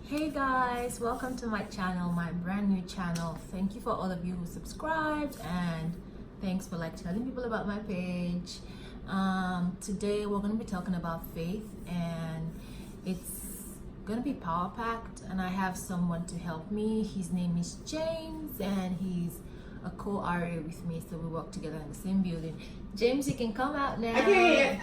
Hey guys, welcome to my channel, my brand new channel. Thank you for all of you who subscribed, and thanks for telling people about my page. Today we're going to be talking about faith, and it's going to be power packed, and I have someone to help me. His name is James, and he's a co-RA with me, so we work together in the same building. James, you can come out now. Okay.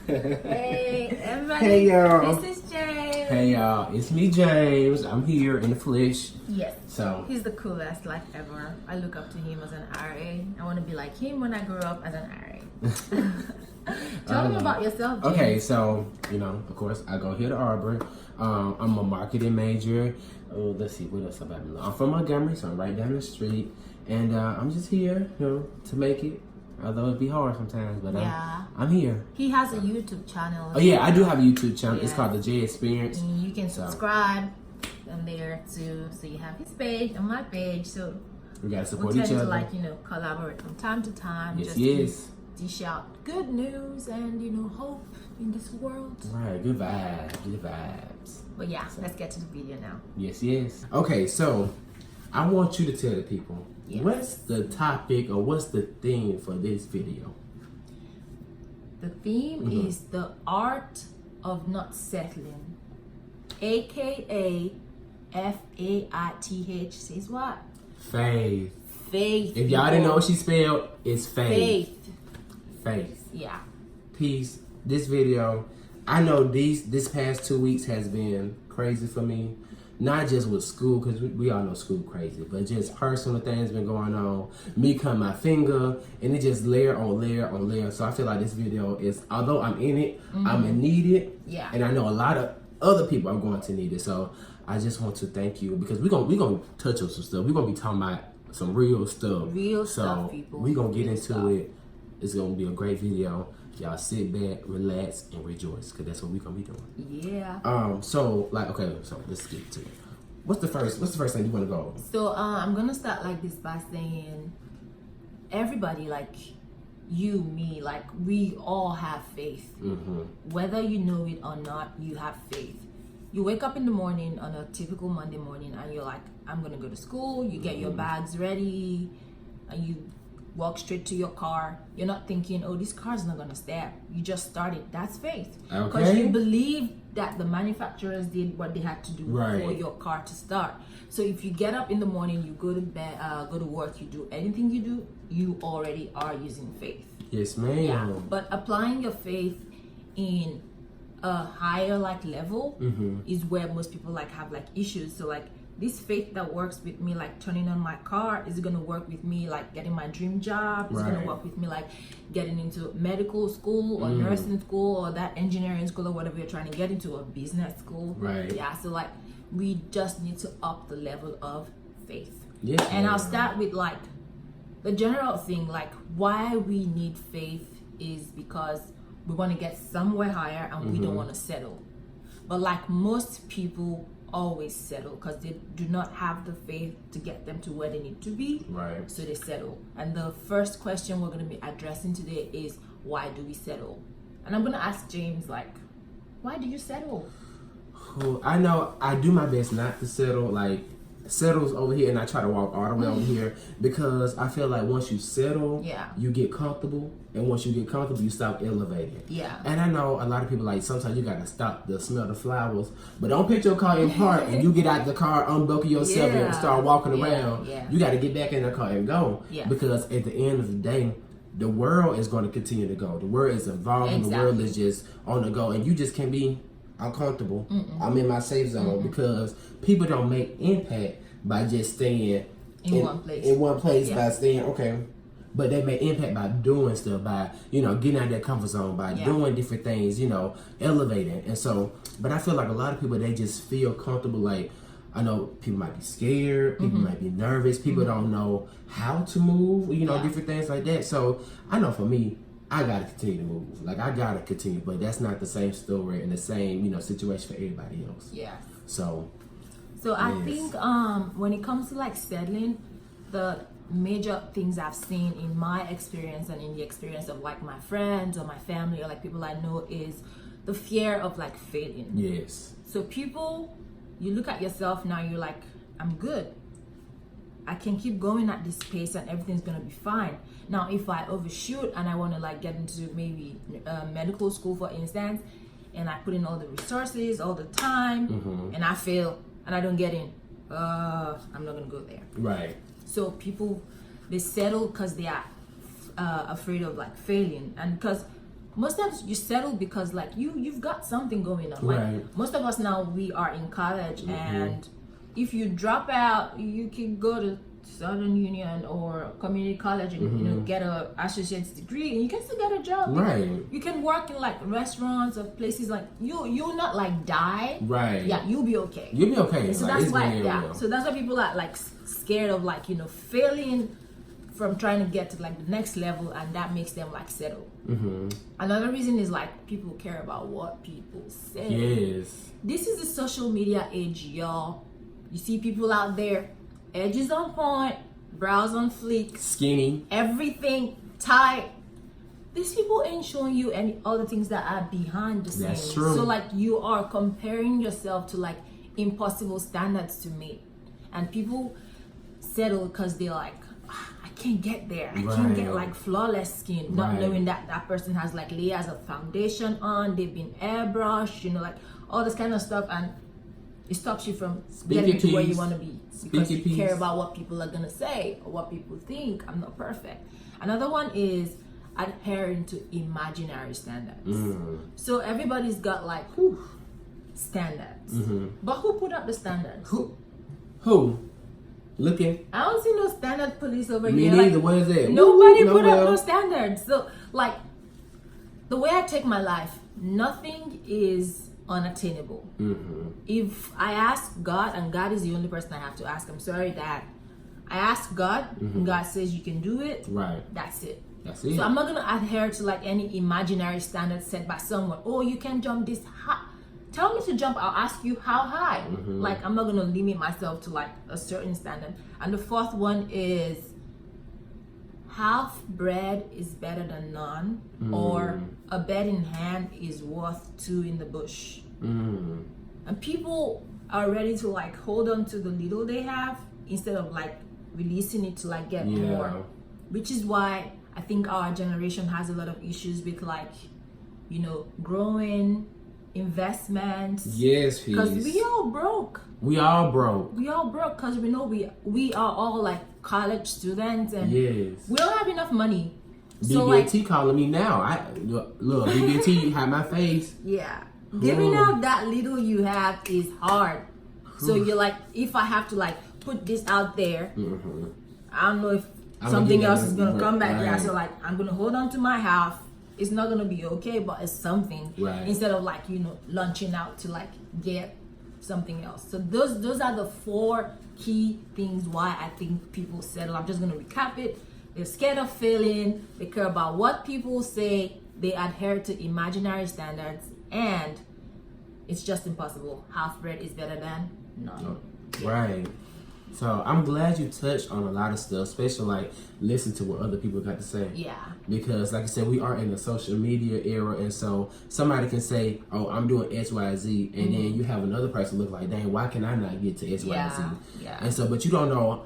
Hey everybody, Hey y'all. this is James. Hey y'all, it's me James. I'm here in the flesh. Yes. So He's the coolest ever. I look up to him as an RA. I want to be like him when I grow up as an RA. Tell me about yourself, James. Okay, so of course I go here to Auburn. I'm a marketing major. Oh, let's see, what else about me? I'm from Montgomery, so I'm right down the street, and I'm just here, to make it. Although it be hard sometimes, but I'm here. He has a YouTube channel. Oh yeah, I do have a YouTube channel. It's called thejayyexperiance. And you can subscribe on there too. So you have his page and my page. So we gotta support we'll each tend other. to collaborate from time to time. Yes, just yes. to dish out good news and hope in this world. Right, good vibes, good vibes. But yeah, let's get to the video now. Yes, yes. Okay, so I want you to tell the people, what's the topic or what's the theme for this video? The theme is the art of not settling, aka FAITH. Says what? Faith. Faith. If y'all didn't know what she spelled, it's faith. Faith. Yeah. Peace. This video, I know this past 2 weeks has been crazy for me. Not just with school, because we all know school crazy, but just personal things been going on. Me cut my finger, and it just layer on layer on layer. So I feel like this video is, although I'm in it, I'm gonna need it. Yeah. And I know a lot of other people are going to need it. So I just want to thank you, because we're gonna touch on some stuff. We're gonna be talking about some real stuff. Real stuff, people. We're gonna get Real into stuff. it. It's gonna be a great video. Y'all sit back, relax, and rejoice, because that's what we're gonna be doing. Yeah. So let's get to it. What's the first thing you want to go over? So I'm gonna start like this by saying, everybody, you, me, we all have faith. Whether you know it or not, you have faith. You wake up in the morning on a typical Monday morning, and you're like, I'm gonna go to school. You get your bags ready, and you walk straight to your car. You're not thinking, oh, this car's not gonna start. You just started. That's faith. Because you believe that the manufacturers did what they had to do for your car to start. So if you get up in the morning, you go to bed, go to work, you do anything you do, you already are using faith. Yes, ma'am. Yeah. But applying your faith in a higher level is where most people have issues. So this faith that works with me, turning on my car, is gonna work with me getting my dream job. It's gonna work with me getting into medical school or nursing school or that engineering school or whatever you're trying to get into, or business school. Right. Yeah. So we just need to up the level of faith. Yes. And I'll start with the general thing, why we need faith is because we want to get somewhere higher, and we don't want to settle. But most people always settle because they do not have the faith to get them to where they need to be. Right. So they settle. And the first question we're going to be addressing today is, why do we settle? And I'm going to ask James, why do you settle? I know I do my best not to settle. Settles over here, and I try to walk all the way over here, because I feel like once you settle, you get comfortable, and once you get comfortable, you stop elevating. Yeah. And I know a lot of people sometimes you gotta stop to smell the flowers, but don't put your car in park and you get out the car, unbuckle yourself, and start walking around. Yeah. You got to get back in the car and go, because at the end of the day, the world is going to continue to go. The world is evolving. Exactly. The world is just on the go, and you just can't be uncomfortable. I'm in my safe zone, because people don't make impact by just staying in one place by staying but they make impact by doing stuff, by getting out of their comfort zone, by doing different things, elevating. And so, but I feel like a lot of people, they just feel comfortable. I know people might be scared, people might be nervous, people don't know how to move, different things like that. So I know for me, I gotta continue to move. I gotta continue, but that's not the same story and the same, situation for everybody else. Yeah. So I think when it comes to settling, the major things I've seen in my experience and in the experience of my friends or my family or people I know is the fear of like failing. Yes. So people, you look at yourself now, you're like, I'm good. I can keep going at this pace and everything's gonna be fine. Now, if I overshoot and I want to like get into maybe medical school, for instance, and I put in all the resources, all the time, and I fail and I don't get in, I'm not gonna go there. Right. So people, they settle because they are afraid of like failing, and because most times you settle because like you've got something going on. Right. Like most of us now, we are in college, and if you drop out, you can go to Southern Union or community college and you know, get a associate's degree, and you can still get a job. Right. You can work in like restaurants or places like you'll not like die. Right. Yeah, you'll be okay. You'll be okay. So like, that's why so that's why people are like scared of like, you know, failing from trying to get to like the next level, and that makes them like settle. Another reason is like people care about what people say. Yes. This is the social media age, y'all. You see people out there, edges on point, brows on fleek, Skinny. everything tight. These people ain't showing you any other things that are behind the scenes. That's true. So like you are comparing yourself to like impossible standards to meet, and people settle because they're like, I can't get there. I can't get like flawless skin, not knowing that that person has like layers of foundation on, they've been airbrushed, you know, like all this kind of stuff, and it stops you from getting to where you want to be because you care about what people are gonna say or what people think. I'm not perfect. Another one is adhering to imaginary standards. So everybody's got like standards, but who put up the standards? Who? Looking. I don't see no standard police over Me here. neither. Like, What is that? nobody put up no standards. So like the way I take my life, nothing is unattainable. If I ask God, and God is the only person I have to ask, I'm sorry, Dad. I ask God, and God says you can do it. Right. That's it. That's it. So I'm not gonna adhere to like any imaginary standard set by someone. Oh, you can jump this high. Tell me to jump, I'll ask you how high. Like I'm not gonna limit myself to like a certain standard. And the fourth one is half bread is better than none, or a bird in hand is worth two in the bush. And people are ready to like hold on to the little they have instead of like releasing it to like get more, which is why I think our generation has a lot of issues with like, you know, growing investments. Yes, because we all broke. We all broke because we know we are all like college students, and we don't have enough money. So BB&T calling me now. Look, BB&T had my face. Yeah, giving out that little you have is hard. So you're like, if I have to like put this out there, I don't know if something else is gonna come back. Yeah, so like I'm gonna hold on to my half. It's not gonna be okay, but it's something. Instead of like, you know, launching out to like get something else. So those are the 4 key things why I think people settle. I'm just gonna recap it. They're scared of failing. They care about what people say. They adhere to imaginary standards, and it's just impossible. Half bread is better than none. Right. So I'm glad you touched on a lot of stuff, especially like listen to what other people got to say. Yeah. Because like I said, we are in the social media era, and so somebody can say, "Oh, I'm doing X, Y, Z," and then you have another person look like, "Dang, why can I not get to X, Y, Z?" Yeah. And so, but you don't know,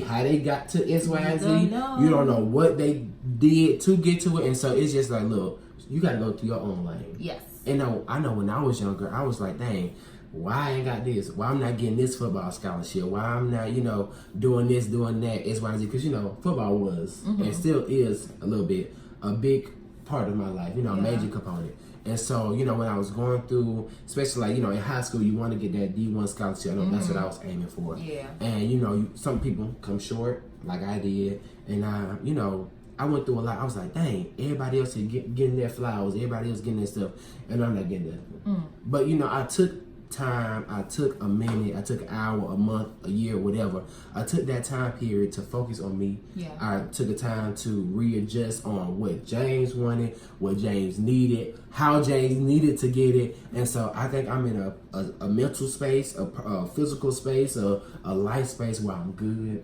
how they got to X, Y, Z. You don't know what they did to get to it, and so it's just like, look, you got to go through your own lane. Yes. And I know when I was younger, I was like, dang, why I ain't got this? Why I'm not getting this football scholarship? Why I'm not, you know, doing this, doing that, X, Y, Z? Because, you know, football was and still is a little bit a big part of my life, you know, a major component. And so, you know, when I was going through, especially like, you know, in high school, you want to get that D1 scholarship. I know that's what I was aiming for. Yeah. And, you know, some people come short like I did. And, you know, I went through a lot. I was like, dang, everybody else is getting their flowers. Everybody else getting their stuff. And I'm not getting that. But, you know, I took time, I took a minute, I took an hour, a month, a year, whatever. I took that time period to focus on me. I took the time to readjust on what James wanted, what James needed, how James needed to get it. And so I think I'm in a mental space, a physical space, a life space where I'm good.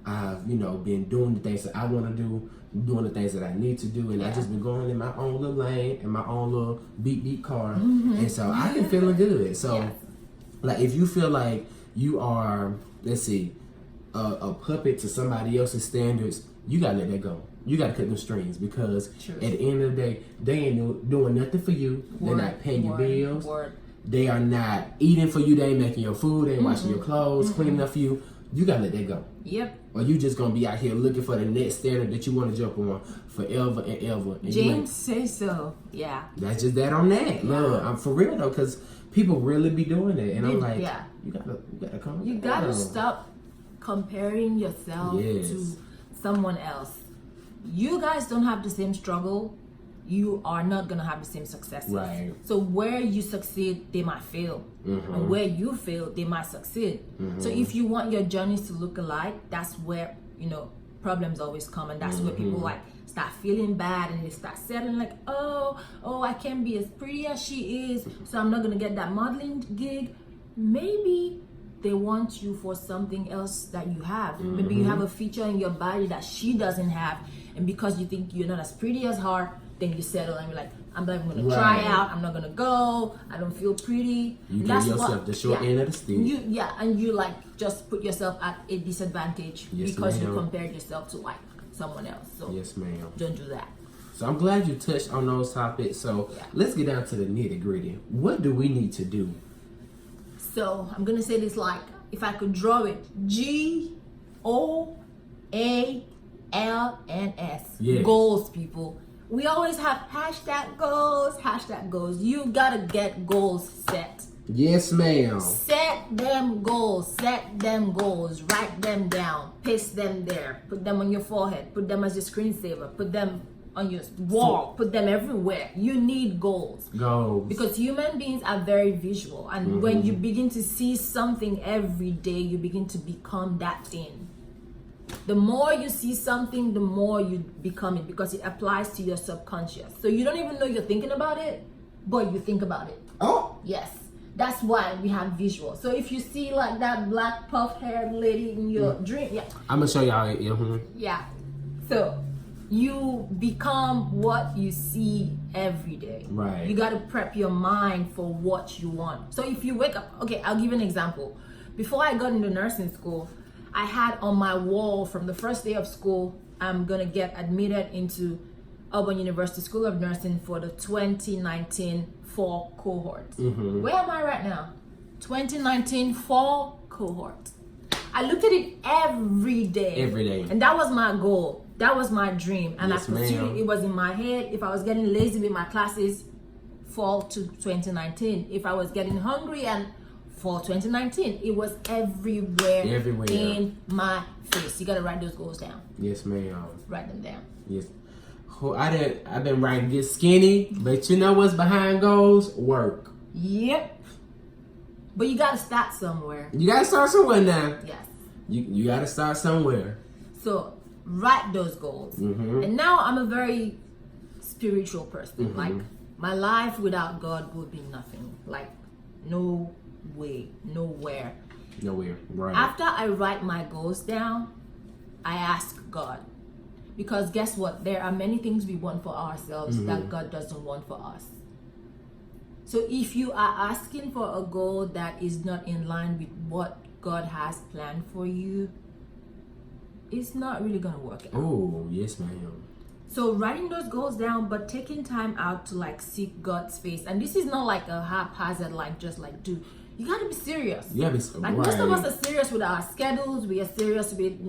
I've, been doing the things that I want to do, doing the things that I need to do, and I just been going in my own little lane, in my own little beep car, and so I've been feeling good. So, like, if you feel like you are, let's see, a puppet to somebody else's standards, you gotta let that go. You gotta cut them strings, because at the end of the day, they ain't doing nothing for you. They're not paying your bills. They are not eating for you. They ain't making your food. They ain't washing your clothes, cleaning up for you. You gotta let that go. Yep. Or you just gonna be out here looking for the next standard that you want to jump on forever and ever. And James says so. Yeah. That's just that on that. Look, I'm for real though, because people really be doing that, and I'm like, you gotta come. You gotta stop comparing yourself to someone else. You guys don't have the same struggle. You are not gonna have the same successes. Right. So where you succeed, they might fail, and where you fail, they might succeed. So if you want your journeys to look alike, that's where problems always come, and that's where people like start feeling bad, and they start settling like, oh, I can't be as pretty as she is, so I'm not gonna get that modeling gig. Maybe they want you for something else that you have. Maybe you have a feature in your body that she doesn't have, and because you think you're not as pretty as her, then you settle and you're like, I'm not even gonna try out. I'm not gonna go. I don't feel pretty. You give yourself the short end of the stick. And you like just put yourself at a disadvantage because you compared yourself to like someone else. So yes, ma'am. Don't do that. So I'm glad you touched on those topics. So let's get down to the nitty gritty. What do we need to do? So I'm gonna say this like, if I could draw it, GOALNS. Yes. Goals, people. We always have hashtag goals. You gotta get goals set. Yes, ma'am. Set them goals. Write them down. Paste them there. Put them on your forehead. Put them as your screensaver. Put them on your wall. Put them everywhere. You need goals. Because human beings are very visual. And when you begin to see something every day, you begin to become that thing. The more you see something, the more you become it, because it applies to your subconscious. So you don't even know you're thinking about it, but you think about it. Oh. Yes. That's why we have visual. So if you see like that black puff-haired lady in your dream, I'm gonna show y'all it. Yeah. So you become what you see every day. Right. You got to prep your mind for what you want. So if you wake up, okay, I'll give you an example. Before I got into nursing school, I had on my wall from the first day of school, I'm gonna get admitted into Auburn University School of Nursing for the 2019 fall cohort. Where am I right now? 2019 fall cohort. I looked at it every day. And that was my goal. That was my dream. And I pursued it. It was in my head. If I was getting lazy with my classes, fall to 2019. If I was getting hungry and for 2019, it was everywhere in my face. You gotta write those goals down. Yes, ma'am. Write them down. Yes. I've been writing get skinny, but you know what's behind goals? Work. Yep. But you gotta start somewhere. You gotta start somewhere now. Yes. You gotta start somewhere. So write those goals. And now I'm a very spiritual person. Like, my life without God would be nothing. Like, no way, nowhere. Right. After I write my goals down, I ask God, because guess what, there are many things we want for ourselves that God doesn't want for us. So if you are asking for a goal that is not in line with what God has planned for you, it's not really gonna work out. Oh, yes, ma'am. So writing those goals down, but taking time out to like seek God's face. And this is not like a haphazard, like just like do. You gotta be serious. Like most of us are serious with our schedules. We are serious with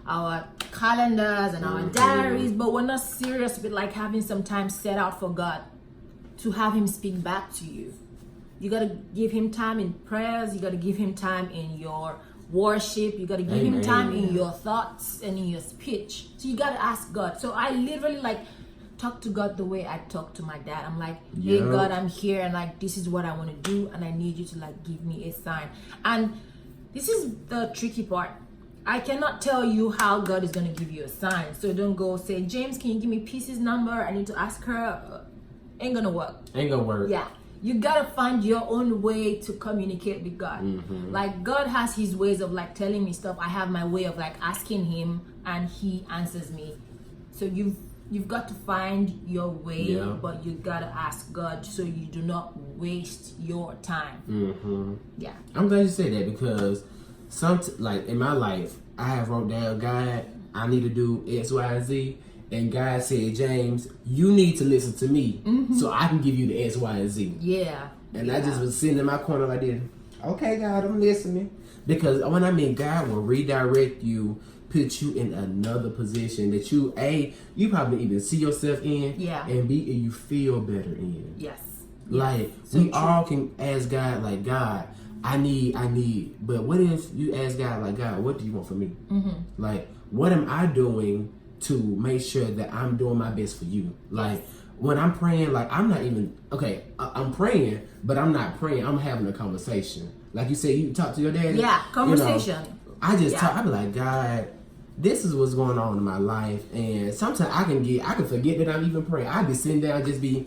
our calendars and our diaries, but we're not serious with like having some time set out for God to have Him speak back to you. You gotta give Him time in prayers. You gotta give Him time in your worship. You gotta give Him time in your thoughts and in your speech. So you gotta ask God. So I literally like talk to God the way I talk to my dad. I'm like, hey God, I'm here, and like this is what I want to do, and I need you to like give me a sign. And this is the tricky part. I cannot tell you how God is going to give you a sign. So don't go say, James, can you give me Peace's number? I need to ask her. Ain't gonna work. Yeah. You gotta find your own way to communicate with God. Like God has his ways of like telling me stuff. I have my way of like asking him and he answers me. So you've got to find your way, but you gotta ask God so you do not waste your time. Yeah. I'm glad you said that, because like in my life, I have wrote down, God, I need to do X, Y, and Z. And God said, James, you need to listen to me so I can give you the X, Y, and Z. Yeah. And I just was sitting in my corner like this. Okay, God, I'm listening. Because when I mean God will redirect you, put you in another position that you probably even see yourself in, and you feel better in. Yes. Like so we all can ask God, like, God, I need. But what if you ask God, like, God, what do you want from me? Like, what am I doing to make sure that I'm doing my best for you? Like, when I'm praying, like, I'm not even, I'm praying, but I'm not praying. I'm having a conversation. Like you said, you talk to your daddy. Yeah, conversation. You know, I just talk, I be like, God, this is what's going on in my life. And sometimes I can forget that I'm even praying. I be sitting down, just be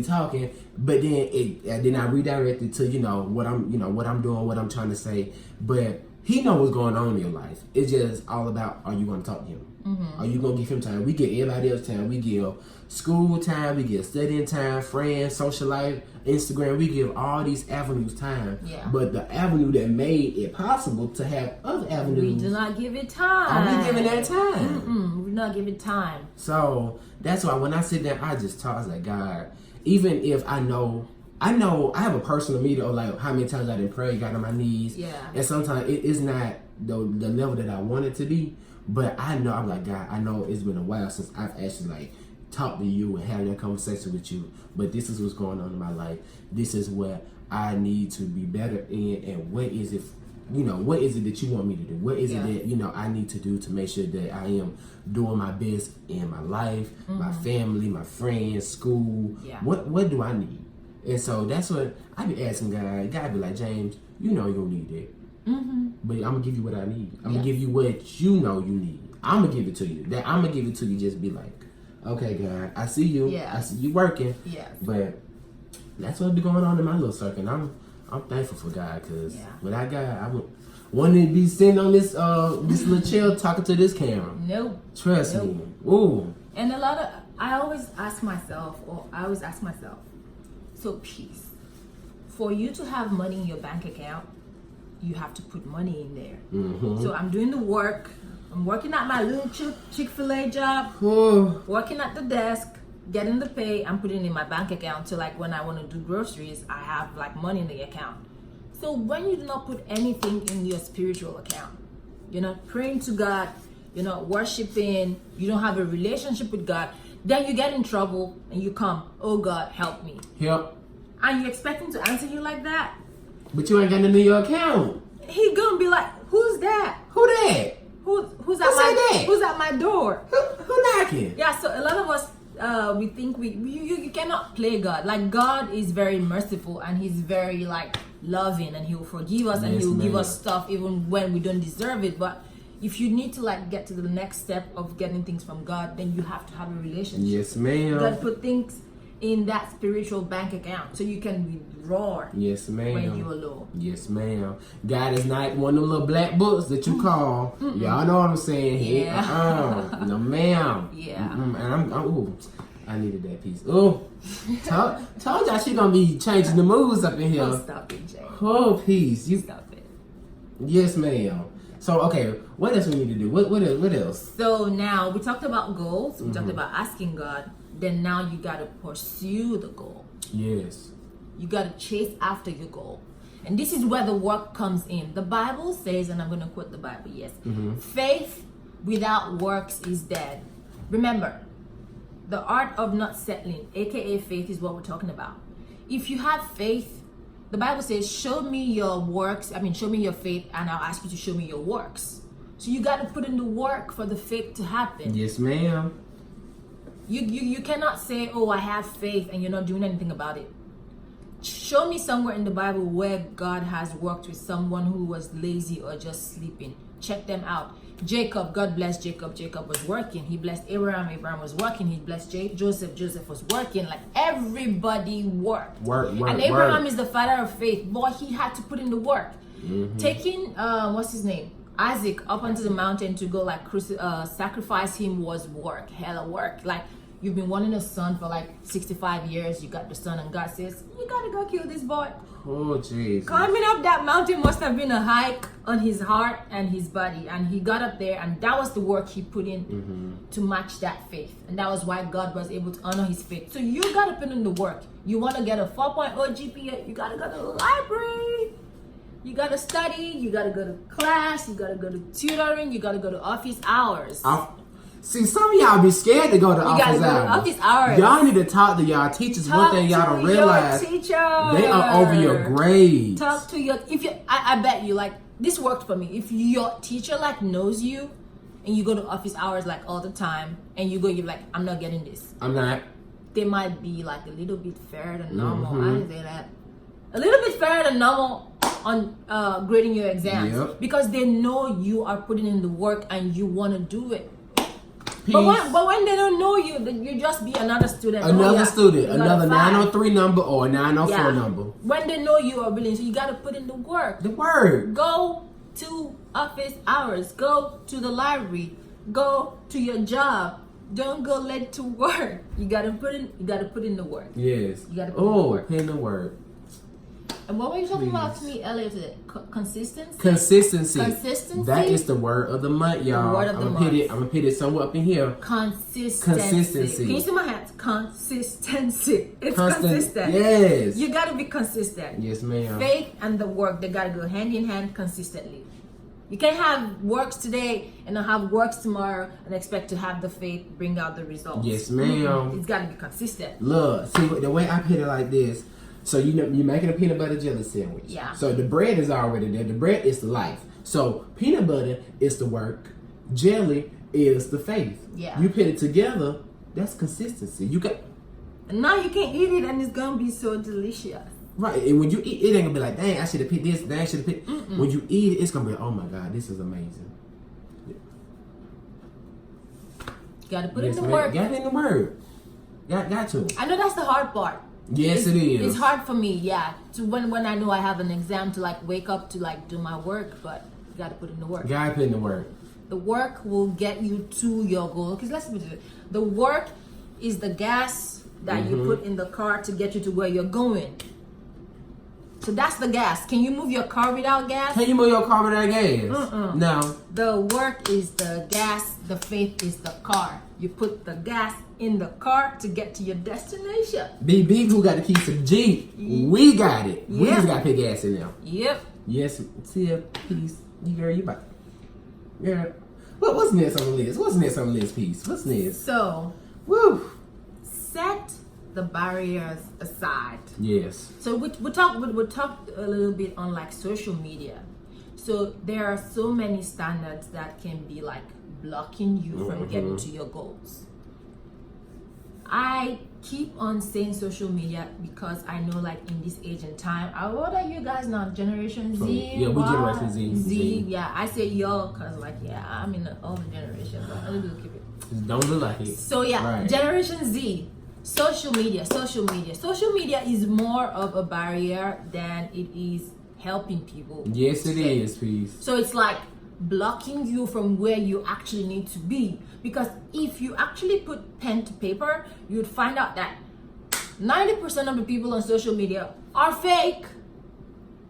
talking. But then I redirect it to, what I'm doing, what I'm trying to say. But he knows what's going on in your life. It's just all about, are you going to talk to him? Are you going to give him time? We give everybody else time. We give school time. We give studying time, friends, social life, Instagram. We give all these avenues time. Yeah. But the avenue that made it possible to have other avenues, we do not give it time. Are we giving that time? We're not giving time. So that's why when I sit there, I just talk. I was like, God, even if I know I have a personal meter of like how many times I didn't pray, got on my knees. Yeah. And sometimes it is not the level that I want it to be. But I know, I'm like, God, I know it's been a while since I've actually like talked to you and had that conversation with you. But this is what's going on in my life. This is what I need to be better in. And what is it, what is it that you want me to do? What is it that, I need to do to make sure that I am doing my best in my life, my family, my friends, school. Yeah. What do I need? And so that's what I be asking God. God be like, James, you don't need that. But I'm going to give you what I need. I'm going to give you what you know you need. I'm going to give it to you. I'm going to give it to you. Just be like, okay, God, I see you. Yeah. I see you working. Yeah. But that's what be going on in my little circle. And I'm thankful for God, because without God, I wouldn't to be sitting on this little chair talking to this camera. Nope. Trust me. Ooh. And I always ask myself, so peace. For you to have money in your bank account, you have to put money in there. So I'm doing the work. I'm working at my little Chick-fil-A job, working at the desk, getting the pay. I'm putting it in my bank account. So like when I want to do groceries, I have like money in the account. So when you do not put anything in your spiritual account, you're not praying to God, you're not worshiping, you don't have a relationship with God, then you get in trouble and you come, oh God, help me. Help. And you expect him to answer you like that? But you ain't got nothing in your account. He gonna be like, who's that? Who that? Who's at my door? Who knocking? Yeah, so a lot of us we think you cannot play God. Like God is very merciful and he's very like loving, and he'll forgive us and he'll give us stuff even when we don't deserve it. But if you need to like get to the next step of getting things from God, then you have to have a relationship. Yes, ma'am. You gotta put things in that spiritual bank account so you can withdraw. Yes, ma'am. When you're low. Yes, ma'am. God is not one of them little black books that you call. Y'all know what I'm saying. Yeah. No, ma'am. Yeah. And I needed that piece. Oh, told y'all she gonna be changing the moves up in here. Oh, stop it, Jay. Oh, peace. You stop it. Yes, ma'am. So, okay, what else we need to do? What else? So now we talked about goals. We talked about asking God. Then now you got to pursue the goal. Yes. You got to chase after your goal. And this is where the work comes in. The Bible says, and I'm going to quote the Bible, yes. Faith without works is dead. Remember, the art of not settling, aka faith, is what we're talking about. If you have faith, the Bible says, show me your faith, and I'll ask you to show me your works. So you got to put in the work for the faith to happen. Yes, ma'am. You cannot say, oh, I have faith, and you're not doing anything about it. Show me somewhere in the Bible where God has worked with someone who was lazy or just sleeping. Check them out. Jacob, God blessed Jacob. Jacob was working. He blessed Abraham. Abraham was working. He blessed Joseph. Joseph was working. Like everybody worked. And Abraham is the father of faith. Boy, he had to put in the work. Taking what's his name? Isaac up onto the mountain to go like sacrifice him was work. Hella work. Like you've been wanting a son for like 65 years. You got the son, and God says you gotta go kill this boy. Oh, jeez. Climbing up that mountain must have been a hike on his heart and his body. And he got up there, and that was the work he put in to match that faith. And that was why God was able to honor his faith. So you got to put in the work. You want to get a 4.0 GPA, you got to go to the library. You got to study. You got to go to class. You got to go to tutoring. You got to go to office hours. See, some of y'all be scared to go to office hours. Y'all need to talk to y'all teachers. One thing y'all don't realize, they are over your grades. Talk to your, I bet you, like, this worked for me. If your teacher, like, knows you, and you go to office hours, like, all the time, and you're like, I'm not getting this. I'm not. They might be, like, a little bit fairer than normal. I didn't say that. A little bit fairer than normal on grading your exams. Yep. Because they know you are putting in the work and you want to do it. But when they don't know you, then you just be another student. Another 903 number or a 904 number. When they know you are brilliant, so you got to put in the work. The work. Go to office hours. Go to the library. Go to your job. Don't go late to work. You got to put in. You got to put in the work. Yes. You got to put in the work. Put in the work. And what were you talking about to me earlier today? Consistency? Consistency. Consistency? That is the word of the month, y'all. I'm going to put it somewhere up in here. Consistency. Can you see my hands? Consistency. It's consistent. Yes. You got to be consistent. Yes, ma'am. Faith and the work, they got to go hand in hand consistently. You can't have works today and not have works tomorrow and expect to have the faith bring out the results. Yes, ma'am. It's got to be consistent. Look, see, the way I put it like this. So you're making a peanut butter jelly sandwich. Yeah. So the bread is already there. The bread is the life. So peanut butter is the work. Jelly is the faith. Yeah. You put it together. That's consistency. And now you can eat it, and it's gonna be so delicious. Right. And when you eat, it ain't gonna be like, dang, I should have picked this. Dang, I should have picked. When you eat it, it's gonna be, oh my God, this is amazing. Got to put in the work. Got in the work. Got to. I know that's the hard part. Yes, it is. It's hard for me, yeah. To when I know I have an exam to like wake up to like do my work, but you gotta put in the work. Gotta put in the work. The work will get you to your goal. Because let's put it, the work is the gas that you put in the car to get you to where you're going. So that's the gas. Can you move your car without gas? Can you move your car without gas? No. The work is the gas. The faith is the car. You put the gas in the car to get to your destination. BB, who got the keys to the Jeep? We got it. We just got to put gas in there. Yep. Yes. See ya, peace. You back. Yeah. What's next on the list? What's next on the list, piece? What's next? So, set the barriers aside. Yes. So we talk a little bit on like social media. So there are so many standards that can be like blocking you from getting to your goals. I keep on saying social media because I know like in this age and time, what are you guys now? Generation Z? Yeah, we Generation Z. Z, yeah. I say yo because like, yeah, I'm in the older generation, but a little keep it. Just don't look like it. So yeah, Generation Z. Social media is more of a barrier than it is helping people. Yes, it is, please. So it's like blocking you from where you actually need to be. Because if you actually put pen to paper, you'd find out that 90% of the people on social media are fake.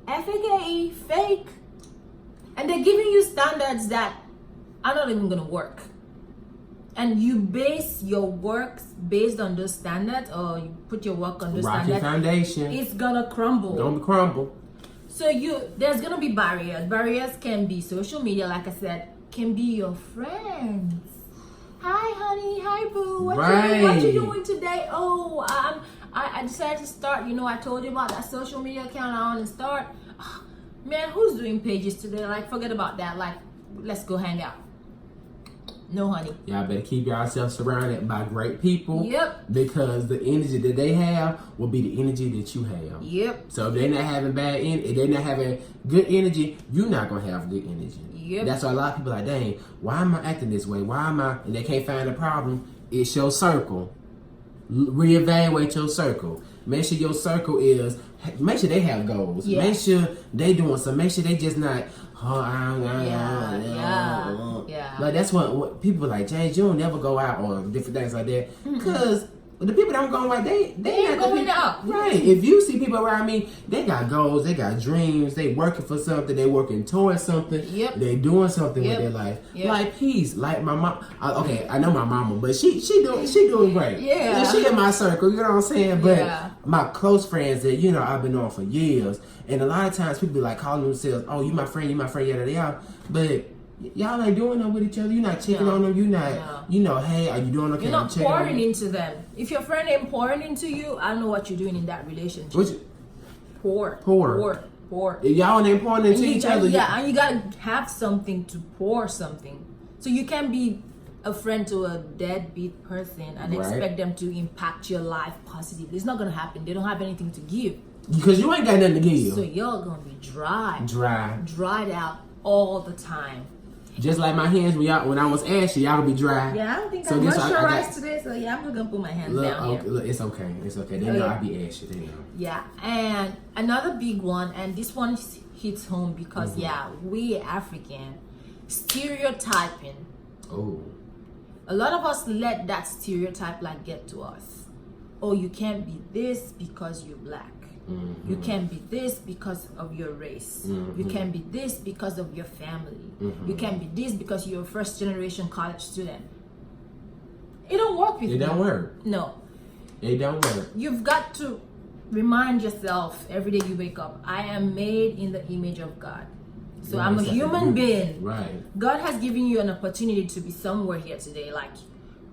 F-A-K-E, fake. And they're giving you standards that are not even gonna work. And you base your works based on those standards, or you put your work on those standards. Foundation. It's gonna crumble. Don't crumble. So there's gonna be barriers. Barriers can be social media, like I said, can be your friends. Hi, honey. Hi, boo. What you doing today? Oh, I decided to start. You know, I told you about that social media account I want to start. Oh, man, who's doing pages today? Like, forget about that. Like, let's go hang out. No, honey. Y'all better keep yourself surrounded by great people. Yep. Because the energy that they have will be the energy that you have. Yep. So if they're not having if they're not having good energy, you're not gonna have good energy. Yep. That's why a lot of people are like, dang, why am I acting this way? Why am I? And they can't find the problem. It's your circle. Reevaluate your circle. Make sure your circle is. Make sure they have goals. Yeah. Make sure they doing something. Make sure they just not. Yeah. Like that's what people like. James, you don't never go out or different things like that. Cause the people that I'm going like they ain't going out. Right. If you see people around me, they got goals, they got dreams, they working for something, they working towards something. Yep. They doing something Yep. with their life. Yep. Like peace. Like my mom. Okay, I know my mama, but she doing great. Yeah. She in my circle. You know what I'm saying? But Yeah. my close friends that I've been on for years, and a lot of times people be like calling themselves, "Oh, you my friend, yada yada." But y'all ain't doing that with each other. You're not checking on them. You're not, hey, are you doing okay? You're not pouring into them. If your friend ain't pouring into you, I don't know what you're doing in that relationship. Pour. If y'all ain't pouring into each other. Yeah, and you gotta have something to pour something. So you can't be a friend to a deadbeat person and expect them to impact your life positively. It's not gonna happen. They don't have anything to give. Because you ain't got nothing to give. So you're gonna be dried out all the time. Just like my hands when I was ashy, y'all be dry. Yeah, I don't think I'm moisturized today, so yeah, I'm just gonna put my hands down here. Look, it's okay. They know I be ashy. They know. Yeah, and another big one, and this one hits home because we African stereotyping. Oh. A lot of us let that stereotype get to us. Oh, you can't be this because you're black. You can't be this because of your race. You can't be this because of your family. You can't be this because you're a first generation college student. It don't work with you. It don't work. No. It don't work. You've got to remind yourself every day you wake up, I am made in the image of God. So I'm a human being. Right. God has given you an opportunity to be somewhere here today.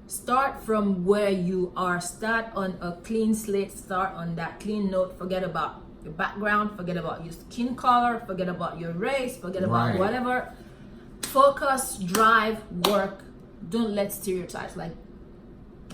Start from where you are. Start on a clean slate. Start on that clean note. Forget about your background. Forget about your skin color. Forget about your race. Forget about whatever. Focus, drive, work. Don't let stereotypes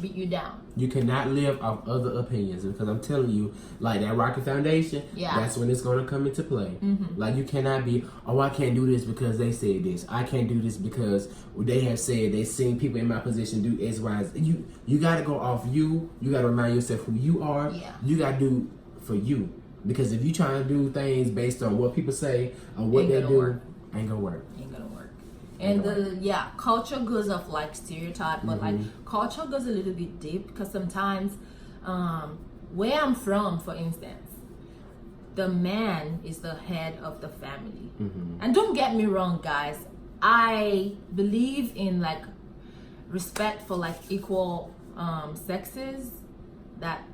beat you down. You cannot live off other opinions, because I'm telling you, that rocket foundation, that's when it's going to come into play. You cannot be, oh, I can't do this because they said this. I can't do this because they have said they seen people in my position do X, Y, Z. You got to go off you. You got to remind yourself who you are. Yeah. You got to do for you, because if you trying to do things based on what people say or what they do, ain't gonna work. And culture goes off stereotype, but culture goes a little bit deep, because sometimes where I'm from, for instance, the man is the head of the family. And don't get me wrong, guys, I believe in respect for equal sexes. That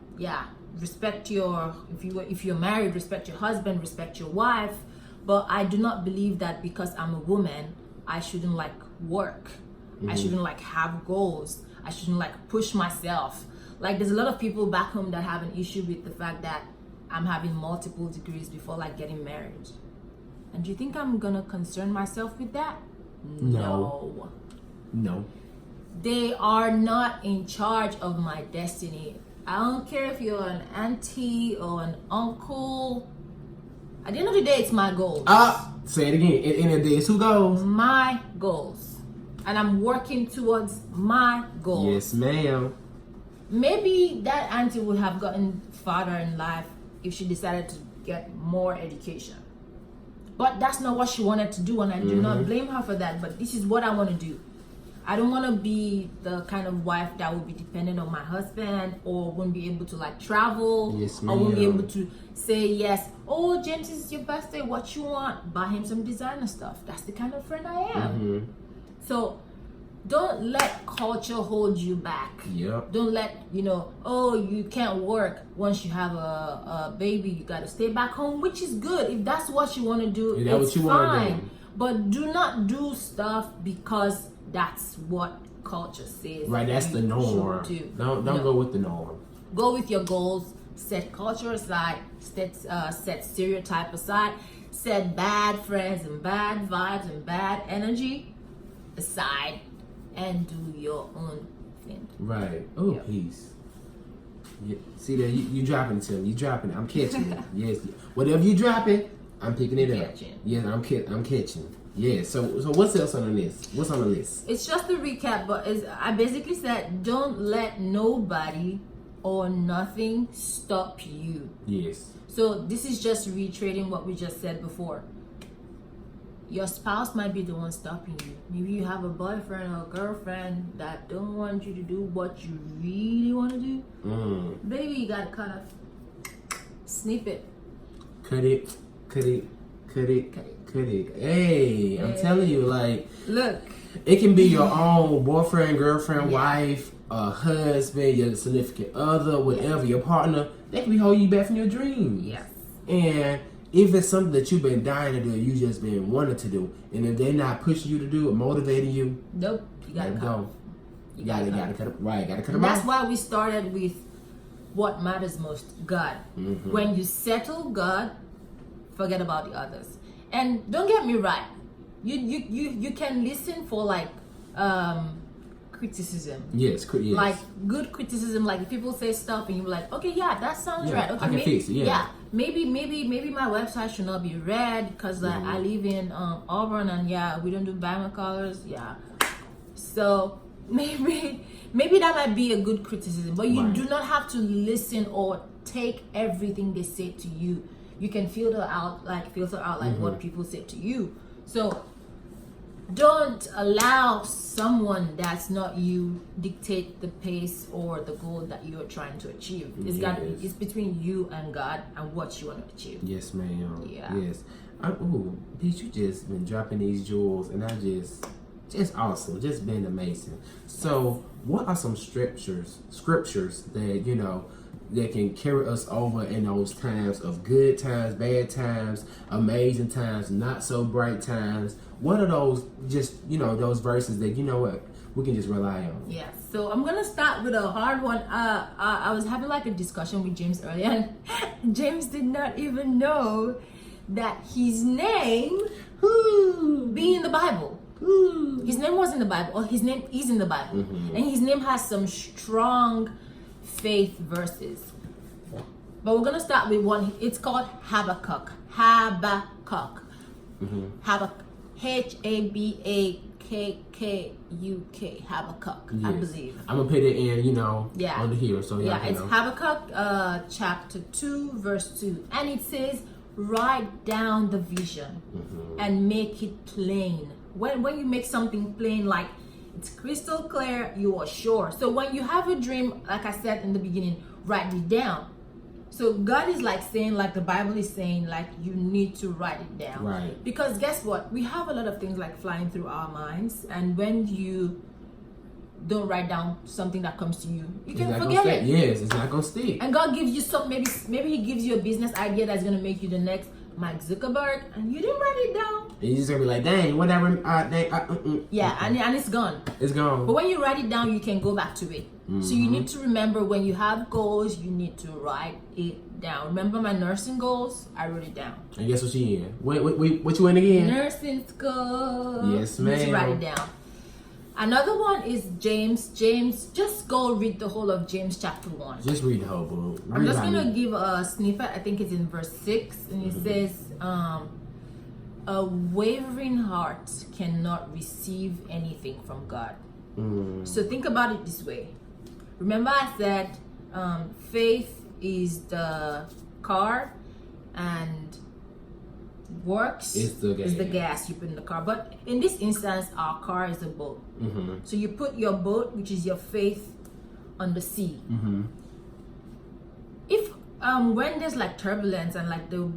respect your, if you're married, respect your husband, respect your wife. But I do not believe that because I'm a woman I shouldn't work. I shouldn't have goals. I shouldn't push myself. There's a lot of people back home that have an issue with the fact that I'm having multiple degrees before getting married. And do you think I'm gonna concern myself with that? No. They are not in charge of my destiny. I don't care if you're an auntie or an uncle. At the end of the day, it's my goals. Say it again. At the end of the day, it's who goes? My goals. And I'm working towards my goals. Yes, ma'am. Maybe that auntie would have gotten farther in life if she decided to get more education. But that's not what she wanted to do, and I do not blame her for that. But this is what I want to do. I don't want to be the kind of wife that will be dependent on my husband, or won't be able to travel, or won't be able to say yes. Oh, James, it's your birthday. What you want? Buy him some designer stuff. That's the kind of friend I am. So don't let culture hold you back. Yep. Don't let you can't work once you have a baby. You got to stay back home, which is good if that's what you want to do. It's fine. But do not do stuff because that's what culture says. Right, that's the norm. Don't go with the norm. Go with your goals. Set culture aside. Set stereotype aside. Set bad friends and bad vibes and bad energy aside, and do your own thing. Right. Oh, peace. Yeah. See that you dropping it to me. You dropping it. I'm catching it. Yes. Whatever you dropping, I'm picking it up. Yes, I'm catching. Yeah. So what's else on the list? What's on the list? It's just a recap, but I basically said, don't let nobody or nothing stop you. Yes. So this is just reiterating what we just said before. Your spouse might be the one stopping you. Maybe you have a boyfriend or a girlfriend that don't want you to do what you really want to do. Baby, you gotta kind of snip it. Cut it. Hey, I'm telling you, like, look, it can be your own boyfriend, girlfriend, wife, husband, your significant other, whatever, your partner. They can be holding you back from your dreams. Yes. And if it's something that you've been dying to do, you just been wanting to do, and if they're not pushing you to do it, motivating you, nope, you gotta go. You gotta cut it. Right, gotta cut it. That's why we started with what matters most, God. When you settle God, forget about the others. And don't get me right, you can listen for like criticism. Yes. Like good criticism. Like if people say stuff and you're like, okay, yeah, that sounds right. Okay, I can fix it. Yeah. Maybe my website should not be red because I live in Auburn and we don't do Bama colors. Yeah. So maybe that might be a good criticism, but you do not have to listen or take everything they say to you. You can filter out like what people say to you. So don't allow someone that's not you dictate the pace or the goal that you're trying to achieve. It's between you and God and what you want to achieve. Yes, ma'am. Yeah. Yes. Bitch, you just been dropping these jewels, and I just awesome, just been amazing. So, what are some scriptures that that can carry us over in those times of good times, bad times, amazing times, not so bright times? What are those those verses that we can just rely on? Yeah. So I'm gonna start with a hard one. I was having like a discussion with James earlier, and James did not even know that his name be in the Bible. His name was in the Bible, or his name is in the Bible, and his name has some strong faith verses. But we're gonna start with one. It's called Habakkuk. Habakkuk. Habakkuk. Habakkuk. Yes. I believe. I'm gonna put it in, under here. So it's Habakkuk chapter 2, verse 2, and it says, "Write down the vision and make it plain." When you make something plain, like it's crystal clear, you are sure. So when you have a dream, like I said in the beginning, write it down. So God is like saying, like the Bible is saying, like you need to write it down. Right. Because guess what? We have a lot of things like flying through our minds, and when you don't write down something that comes to you, you can forget it. Yes, it's not gonna stick. And God gives you some, maybe He gives you a business idea that's gonna make you the next Mark Zuckerberg, and you didn't write it down. And you're just gonna be like, dang, whatever. And it's gone. It's gone. But when you write it down, you can go back to it. So you need to remember, when you have goals, you need to write it down. Remember my nursing goals? I wrote it down. And guess what she in? What you in again? Nursing school. Yes, ma'am. You need to write it down. Another one is James. Just go read the whole of James chapter 1. Just read the whole book. I'm just going to give a snippet. I think it's in verse 6. And it says, a wavering heart cannot receive anything from God. So think about it this way. Remember I said faith is the car and works is the gas you put in the car. But in this instance, our car is a boat. So you put your boat, which is your faith, on the sea. If when there's like turbulence and like the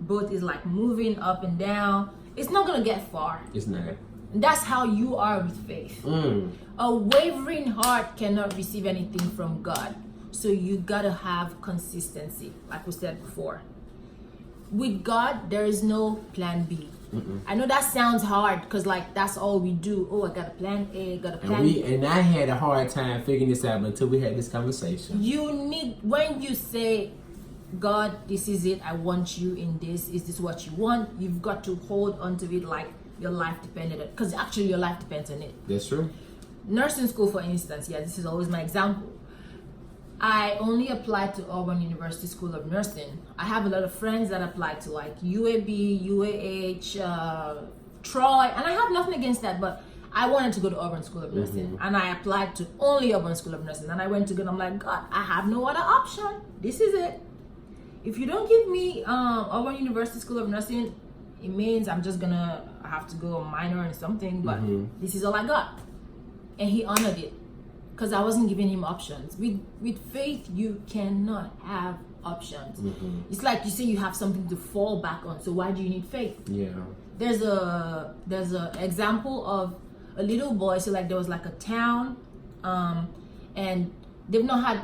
boat is like moving up and down, it's not gonna get far. It's not. That's how you are with faith. A wavering heart cannot receive anything from God. So you gotta have consistency, like we said before. With God, there is no plan B. I know that sounds hard because like that's all we do. Oh, I got a plan A, got a plan B. And I had a hard time figuring this out until we had this conversation. When you say, God, this is it, I want you in this, is this what you want? You've got to hold onto it like your life depended on it, because actually your life depends on it. That's true. Nursing school, for instance, this is always my example. I only applied to Auburn University School of Nursing. I have a lot of friends that applied to like UAB, UAH, Troy, and I have nothing against that, but I wanted to go to Auburn School of Nursing, and I applied to only Auburn School of Nursing, and I went to go, and I'm like, God, I have no other option. This is it. If you don't give me Auburn University School of Nursing, it means I'm just gonna have to go a minor in something, but this is all I got. And he honored it, because I wasn't giving him options. With faith, you cannot have options. It's like you say you have something to fall back on, so why do you need faith? Yeah. There's a example of a little boy. So like there was like a town, and they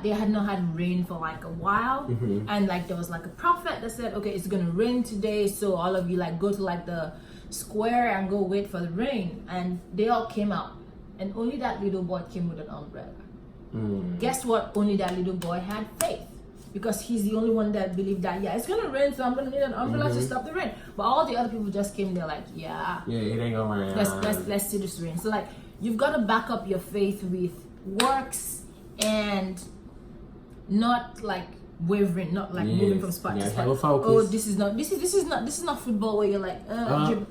had not had rain for like a while, and like there was like a prophet that said, okay, it's gonna rain today, so all of you like go to like the square and go wait for the rain. And they all came out, and only that little boy came with an umbrella. Guess what? Only that little boy had faith, because he's the only one that believed that, yeah, it's gonna rain, so I'm gonna need an umbrella to stop the rain. But all the other people just came there like, yeah, it ain't gonna rain. Let's see this rain. So like you've got to back up your faith with works, and not like wavering, not like moving from spot to spot. Oh, this is not football where you're like no,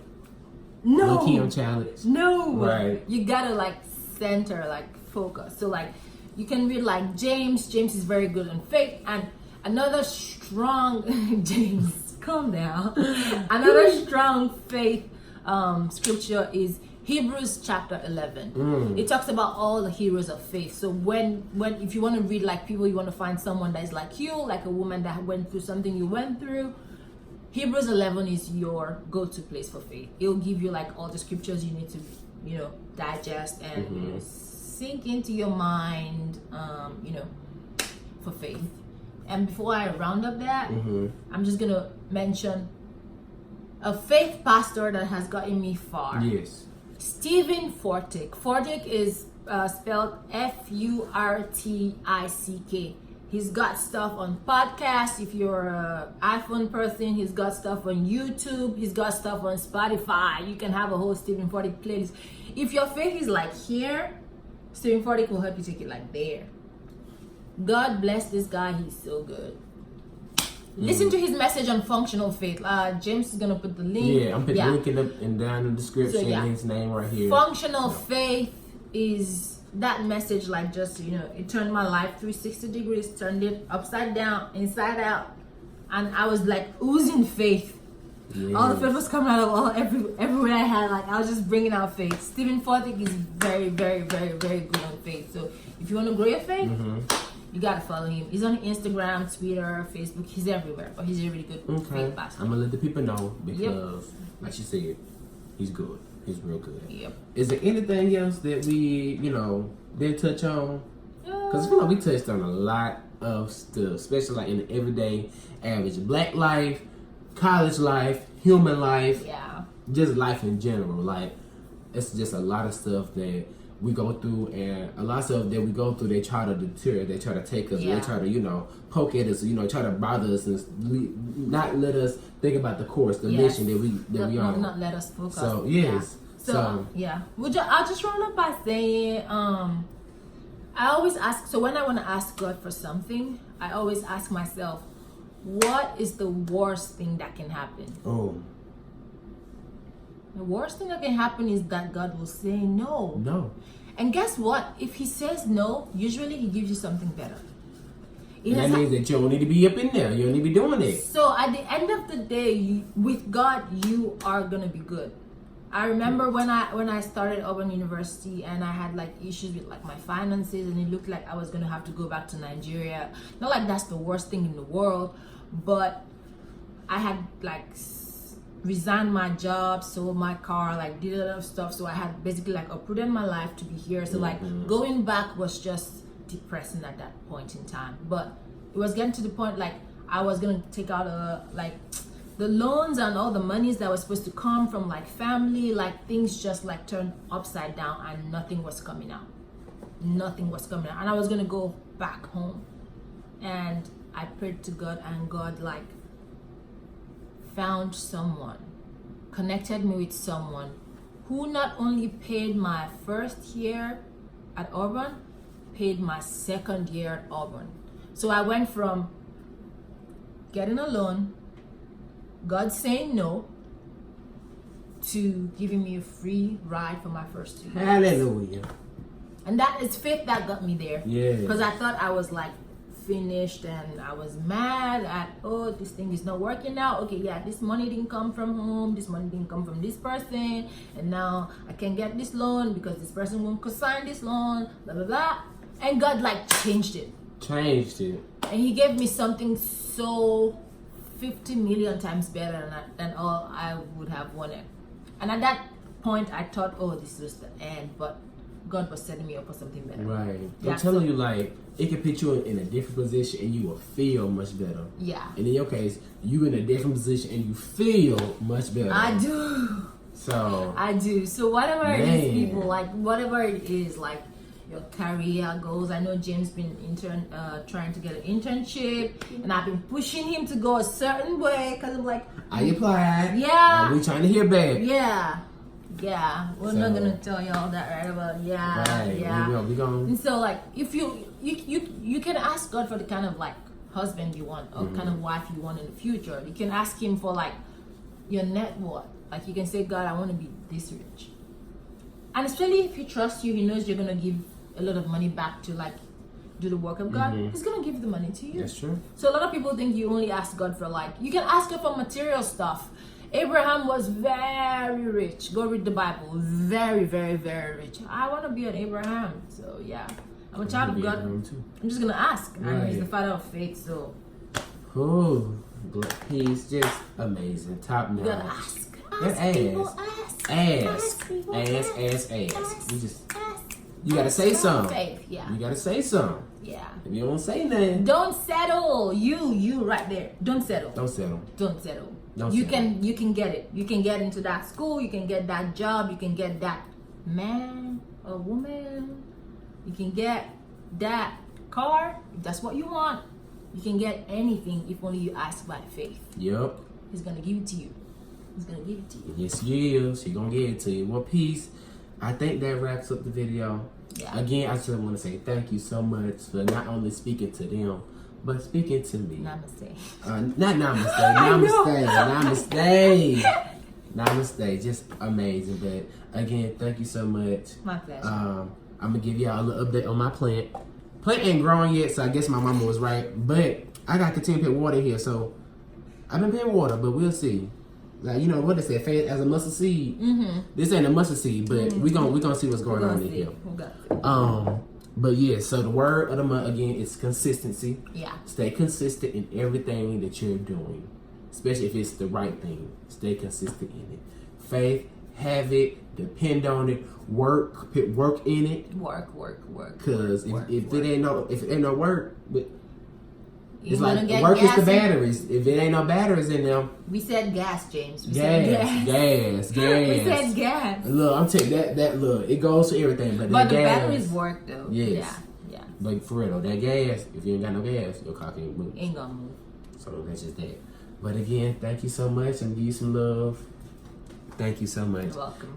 low-key on challenge. No, right. You gotta like center, like focus. So like you can read like James is very good on faith, and another strong James, calm down. Another strong faith scripture is Hebrews chapter 11. It talks about all the heroes of faith. So when if you want to read like people, you want to find someone that is like you, like a woman that went through something you went through, Hebrews 11 is your go-to place for faith. It'll give you like all the scriptures you need to, digest and sink into your mind, for faith. And before I round up that, I'm just gonna mention a faith pastor that has gotten me far. Yes. Stephen Furtick. Furtick is spelled Furtick. He's got stuff on podcasts. If you're an iPhone person, he's got stuff on YouTube. He's got stuff on Spotify. You can have a whole Stephen Furtick playlist. If your faith is like here, Stephen Furtick will help you take it like there. God bless this guy. He's so good. Listen to his message on functional faith. James is gonna put the link. Yeah, I'm putting the link down in the description. So, his name right here. Functional faith is that message, like just it turned my life 360 degrees, turned it upside down, inside out, and I was like oozing faith. Yes. All the faith was coming out of everywhere I had. Like I was just bringing out faith. Stephen Furtick is very, very, very, very good on faith. So if you want to grow your faith, you gotta follow him. He's on Instagram, Twitter, Facebook. He's everywhere, but he's a really good faith pastor. I'm gonna let the people know because, like you said, he's good. He's real good. Yep. Is there anything else that we, did touch on? Because I feel like we touched on a lot of stuff, especially like in the everyday average Black life, college life, human life, just life in general. Like it's just a lot of stuff that we go through, and a lot of stuff that we go through, they try to deter, they try to take us, they try to, poke at us, try to bother us and not let us think about the course, the mission that we on. Not let us focus. So yes. So I'll just round up by saying, I always ask. So when I want to ask God for something, I always ask myself, what is the worst thing that can happen? Oh. The worst thing that can happen is that God will say no. No. And guess what? If he says no, usually he gives you something better. That means that you don't need to be up in there. You don't need to be doing it. So at the end of the day, with God, you are going to be good. I remember when I started Auburn University and I had like issues with like my finances, and it looked like I was going to have to go back to Nigeria. Not like that's the worst thing in the world, but I had like resigned my job, sold my car, like did a lot of stuff. So I had basically like uprooted my life to be here. So like going back was just depressing at that point in time. But it was getting to the point like I was gonna take out the loans and all the monies that was supposed to come from like family, like things just like turned upside down and nothing was coming out. Nothing was coming out. And I was gonna go back home. And I prayed to God, and God like found someone, connected me with someone who not only paid my first year at Auburn, paid my second year at Auburn. So I went from getting a loan, God saying no, to giving me a free ride for my first 2 years. Hallelujah. And that is faith that got me there. Yeah. Because I thought I was like finished and I was mad at, oh, this thing is not working out. Okay, yeah, this money didn't come from home, this money didn't come from this person, and now I can't get this loan because this person won't co-sign this loan, blah blah blah. And God like changed it. And he gave me something so 50 million times better than all I would have wanted. And at that point I thought, oh, this was the end, but God was setting me up for something better. Right. I'm telling you, like, it can put you in a different position and you will feel much better. Yeah. And in your case, you in a different position and you feel much better. I do. So whatever it is, people, like, whatever it is, like, your career goals. I know James been trying to get an internship, and I've been pushing him to go a certain way because I'm like, I applied. Yeah. We trying to hear back. Yeah. We're not gonna tell y'all that right about We gonna. And so like, if you can ask God for the kind of like husband you want or kind of wife you want in the future. You can ask Him for like your net worth. Like you can say, God, I want to be this rich. And especially if He trusts you, He knows you're gonna give a lot of money back to like do the work of God. He's gonna give the money to you. That's true. So a lot of people think you only ask God for like, you can ask God for material stuff. Abraham was very rich. Go read the Bible. Very, very, very rich. I want to be an Abraham. So yeah, I'm a child of God. I'm just gonna ask. Right. And He's the Father of faith. So. Oh, He's just amazing. Top notch. You gotta ask. Ask. You gotta say something. Faith, yeah. You gotta say something. Yeah. If you don't say nothing, don't settle. You right there. Don't settle. You can get it. You can get into that school. You can get that job. You can get that man or woman. You can get that car. If that's what you want. You can get anything if only you ask by faith. Yep. He's gonna give it to you. Yes, He is. He's gonna give it to you. Well, peace. I think that wraps up the video. Yeah. Again, I just want to say thank you so much for not only speaking to them, but speaking to me. Namaste. Not namaste. Namaste. Just amazing. But again, thank you so much. My pleasure. I'm gonna give y'all a little update on my plant. Plant ain't growing yet, so I guess my mama was right. But I got to continue to put water here, so I've been putting water, but we'll see. Like, you know what they say, faith as a mustard seed. This ain't a mustard seed, but we gonna see what's going on in here. But yeah, so the word of the month again is consistency. Yeah. Stay consistent in everything that you're doing, especially if it's the right thing. Stay consistent in it. Faith, have it, depend on it, put work in it. Work. Cause if it ain't no work, but it's like work is the batteries. If it ain't no batteries in them. We said gas, James. Gas. We said gas. Look, I'm telling you, that look, it goes to everything. But the gas, batteries work though. Yes. Yeah. But for real though, that gas, if you ain't got no gas, your car can't move. Ain't gonna move. So that's just that. But again, thank you so much. I'm gonna give you some love. Thank you so much. You're welcome.